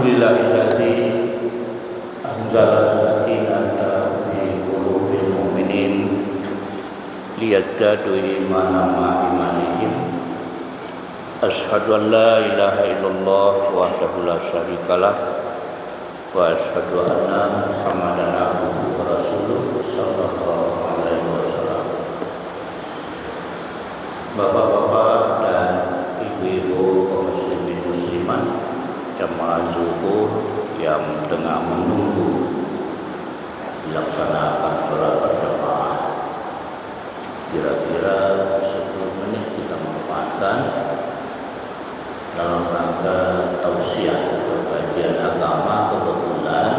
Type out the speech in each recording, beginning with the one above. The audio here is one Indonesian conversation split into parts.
Alhamdulillahilladzi anzala sakinata fi qulubil mu'minin liyazdadu imanan ma'a imanihim. Asyhadu an la ilaha illallah wahdahu la syarikalah wa asyhadu anna Muhammadan abduhu wa rasuluh sallallahu alaihi wasallam. Bapak-bapak dan ibu-ibu kaum muslimin muslimat, jamaah zuhur yang tengah menunggu dilaksanakan sholat berjamaah, kira-kira 10 menit kita manfaatkan dalam rangka tausiah atau kajian agama. Kebetulan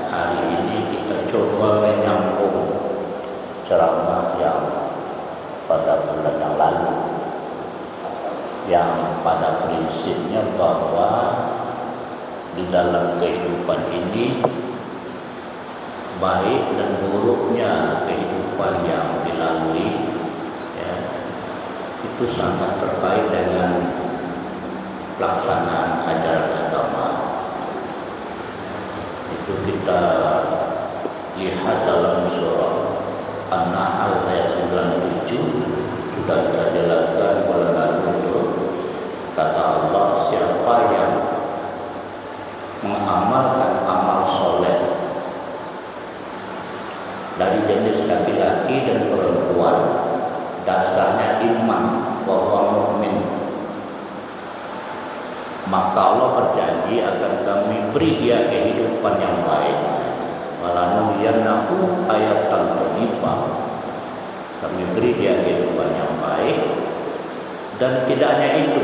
hari ini kita coba menyambung ceramah yang pada bulan yang lalu, yang pada prinsipnya bahwa di dalam kehidupan ini, baik dan buruknya kehidupan yang dilalui, ya, itu sangat terkait dengan pelaksanaan ajaran agama. Itu kita lihat dalam surah An-Nahl ayat 97, sudah kita jelaskan bulan lalu itu. Kata Allah, siapa yang mengamalkan amal soleh dari jenis laki-laki dan perempuan, dasarnya iman bahwa mukmin, maka Allah berjanji akan kami beri dia kehidupan yang baik. Walanuhyiyannahu hayatan thayyibah. Kami beri dia kehidupan yang baik, dan tidak hanya itu,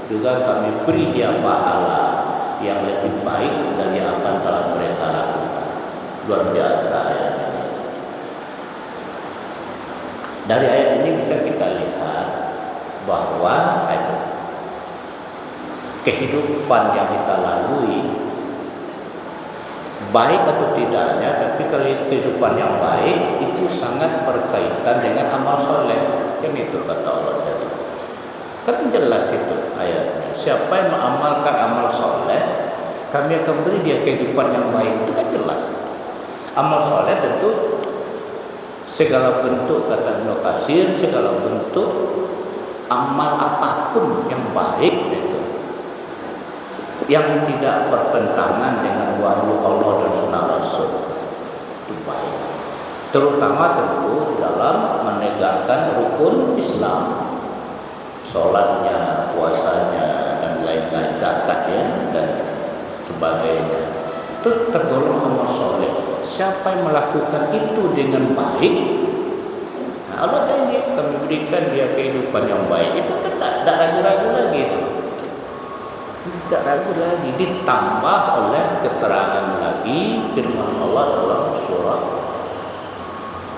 juga kami beri dia pahala yang lebih baik dari apa yang telah mereka lakukan. Luar biasa ayat ini. Dari ayat ini bisa kita lihat bahwa kehidupan yang kita lalui, baik atau tidaknya, tapi kalau kehidupan yang baik itu sangat berkaitan dengan amal soleh. Kan itu kata Allah tadi. Kan jelas itu ayatnya. Siapa yang mengamalkan amal soleh, kami akan beri dia kehidupan yang baik. Itu kan jelas. Amal soleh tentu segala bentuk, kata Ibnu Katsir, segala bentuk amal apapun yang baik itu, yang tidak bertentangan dengan wahyu Allah dan sunnah Rasul, itu baik. Terutama tentu dalam menegakkan rukun Islam, sholatnya, puasanya, dan lain-lain, zakat ya, dan sebagainya. Itu tergolong amal soleh. Siapa yang melakukan itu dengan baik, nah, Allah janji kami berikan dia kehidupan yang baik. Itu kan tidak ragu-ragu lagi itu. Tidak ragu lagi, ditambah oleh keterangan lagi firman Allah dalam surah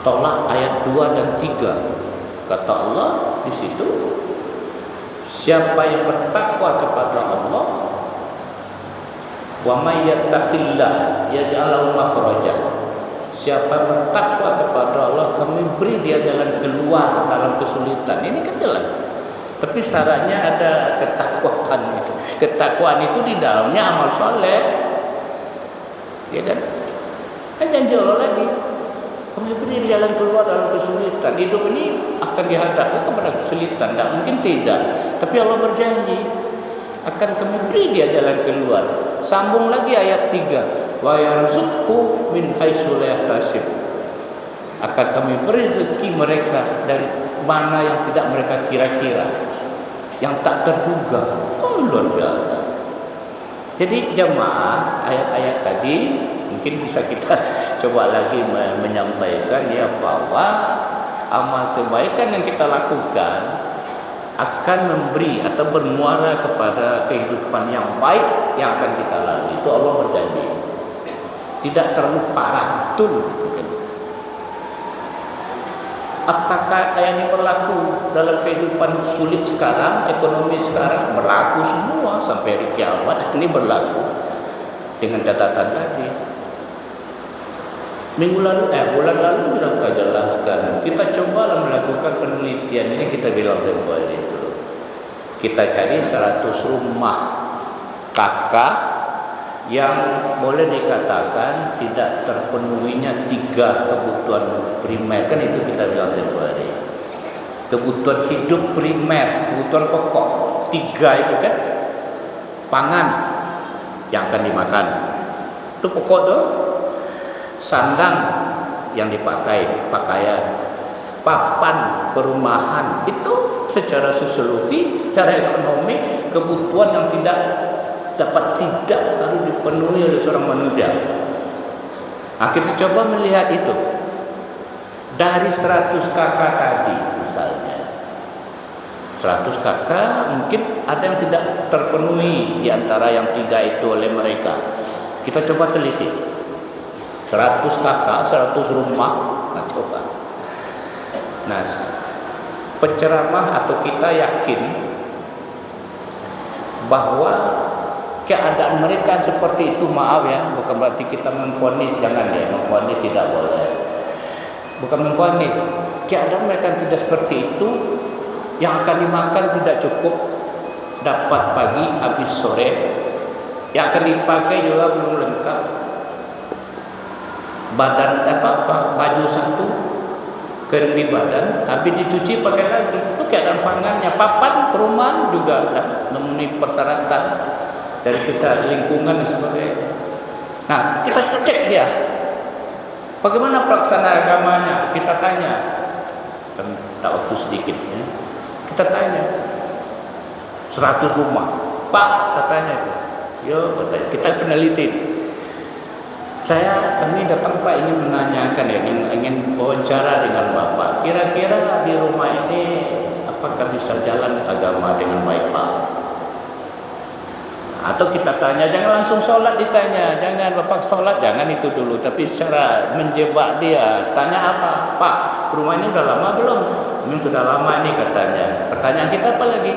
Tolak ayat 2 dan 3. Kata Allah di situ, siapa yang bertakwa kepada Allah, wa may yattaqillah yaj'al lahu makhraja. Siapa yang bertakwa kepada Allah, kami beri dia jalan keluar dalam kesulitan. Ini kan jelas. Tapi syaratnya ada ketakwaan itu. Ketakwaan itu di dalamnya amal soleh, ya kan? Kan janji Allah lagi, kami beri jalan keluar dalam kesulitan. Hidup ini akan dihadapkan kepada kesulitan, tidak mungkin tidak. Tapi Allah berjanji akan kami beri dia jalan keluar. Sambung lagi ayat 3, wa yarzuqhu min haitsu la yahtasib. Akan kami beri rezeki mereka dari mana yang tidak mereka kira-kira, yang tak terduga. Oh, luar biasa. Jadi jamaah, ayat-ayat tadi mungkin bisa kita coba lagi menyampaikan ya, bahwa amal kebaikan yang kita lakukan akan memberi atau bermuara kepada kehidupan yang baik yang akan kita lalui. Itu Allah berjanji. Tidak terlalu parah, betul gitu kan. Apakah ayat ini berlaku dalam kehidupan sulit sekarang, ekonomi sekarang? Berlaku semua sampai hari kiamat. Ini berlaku dengan catatan tadi. Bulan lalu sudah kita jelaskan. Kita coba melakukan penelitian ini, kita bilang kembali itu. Kita cari 100 rumah kakak yang boleh dikatakan tidak terpenuhinya 3 kebutuhan primer, kan itu kita bilang tempoh hari. Kebutuhan hidup primer, kebutuhan pokok 3 itu kan. Pangan yang akan dimakan, itu pokok tuh. Sandang yang dipakai, pakaian. Papan perumahan, itu secara sosiologi, secara ekonomi, kebutuhan yang tidak harus dipenuhi oleh seorang manusia. Nah, kita coba melihat itu dari 100 kakak tadi misalnya. 100 kakak mungkin ada yang tidak terpenuhi di antara yang 3 itu oleh mereka. Kita coba teliti 100 kakak, 100 rumah. Nah, coba. Nah, penceramah atau kita yakin bahwa keadaan mereka seperti itu, maaf ya, bukan berarti kita memvonis, jangan ya, memvonis tidak boleh. Bukan memvonis, keadaan mereka tidak seperti itu, yang akan dimakan tidak cukup, dapat pagi habis sore, yang akan dipakai juga belum lengkap, baju satu kering di badan, habis dicuci pakai lagi. Itu keadaan pangannya. Papan perumahan juga memenuhi persyaratan dari kesehatan lingkungan dan sebagainya. Nah, kita cek dia bagaimana pelaksanaan agamanya. Kita tanya, kan tak waktu sedikit ya. Kita tanya 100 rumah, Pak, katanya itu, yo, kita peneliti. Kami datang Pak ingin menanyakan ya, ingin wawancara dengan Bapak. Kira-kira di rumah ini apakah bisa jalan agama dengan baik Pak? Atau kita tanya, jangan langsung sholat ditanya, jangan Bapak sholat, jangan itu dulu. Tapi secara menjebak dia, tanya apa? Pak, rumah ini udah lama belum? Ini sudah lama ini katanya. Pertanyaan kita apa lagi?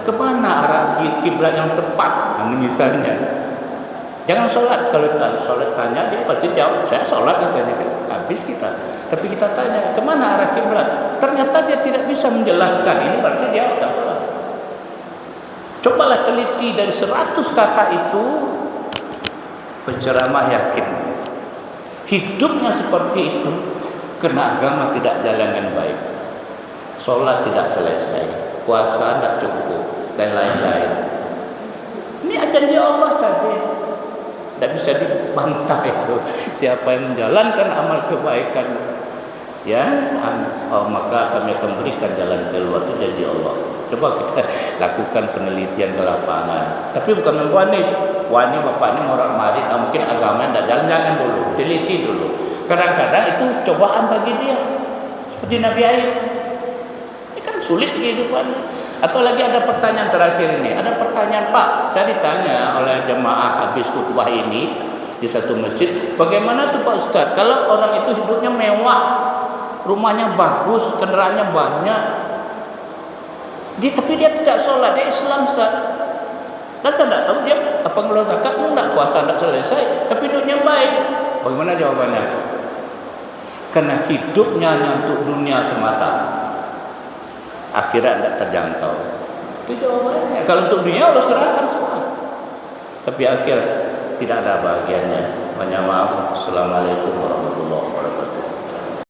Kemana arah kiblat yang tepat? Nah, misalnya. Jangan sholat. Kalau sholat tanya, dia pasti jawab, saya sholat katanya kan. Habis kita. Tapi kita tanya, kemana arah kiblat? Ternyata dia tidak bisa menjelaskan. Ini berarti dia tidak sholat. Cobalah teliti dari 100 kakak itu, penceramah yakin hidupnya seperti itu, kena agama tidak jalan dengan baik. Sholat tidak selesai, puasa tidak cukup, dan lain-lain. Ini janji Allah tadi. Tidak bisa dibantah itu. Siapa yang menjalankan amal kebaikan, ya, maka kami akan berikan jalan keluar. Itu janji Allah. Coba kita lakukan penelitian ke lapangan. Tapi bukan memvonis. Wah, ini bapak ini orang marit, mungkin agamanya tidak jalan, jangan dulu. Teliti dulu. Kadang-kadang itu cobaan bagi dia. Seperti Nabi Ayub. Ini kan sulit kehidupannya. Atau lagi ada pertanyaan terakhir ini. Ada pertanyaan, Pak, saya ditanya oleh jemaah habis khutbah ini di satu masjid, bagaimana tuh Pak Ustaz kalau orang itu hidupnya mewah, rumahnya bagus, kendaraannya banyak, tapi dia tidak sholat, dia Islam Ustaz. Dan saya tidak tahu dia apa ngeluar zakat, enggak, puasa tidak selesai, tapi hidupnya baik. Bagaimana jawabannya? Karena hidupnya hanya untuk dunia semata. Akhirat tidak terjangkau. Itu jawabannya. Kalau untuk dunia Allah serahkan semua. Tapi akhir tidak ada bahagiannya. Banyak maaf. Assalamualaikum warahmatullahi wabarakatuh.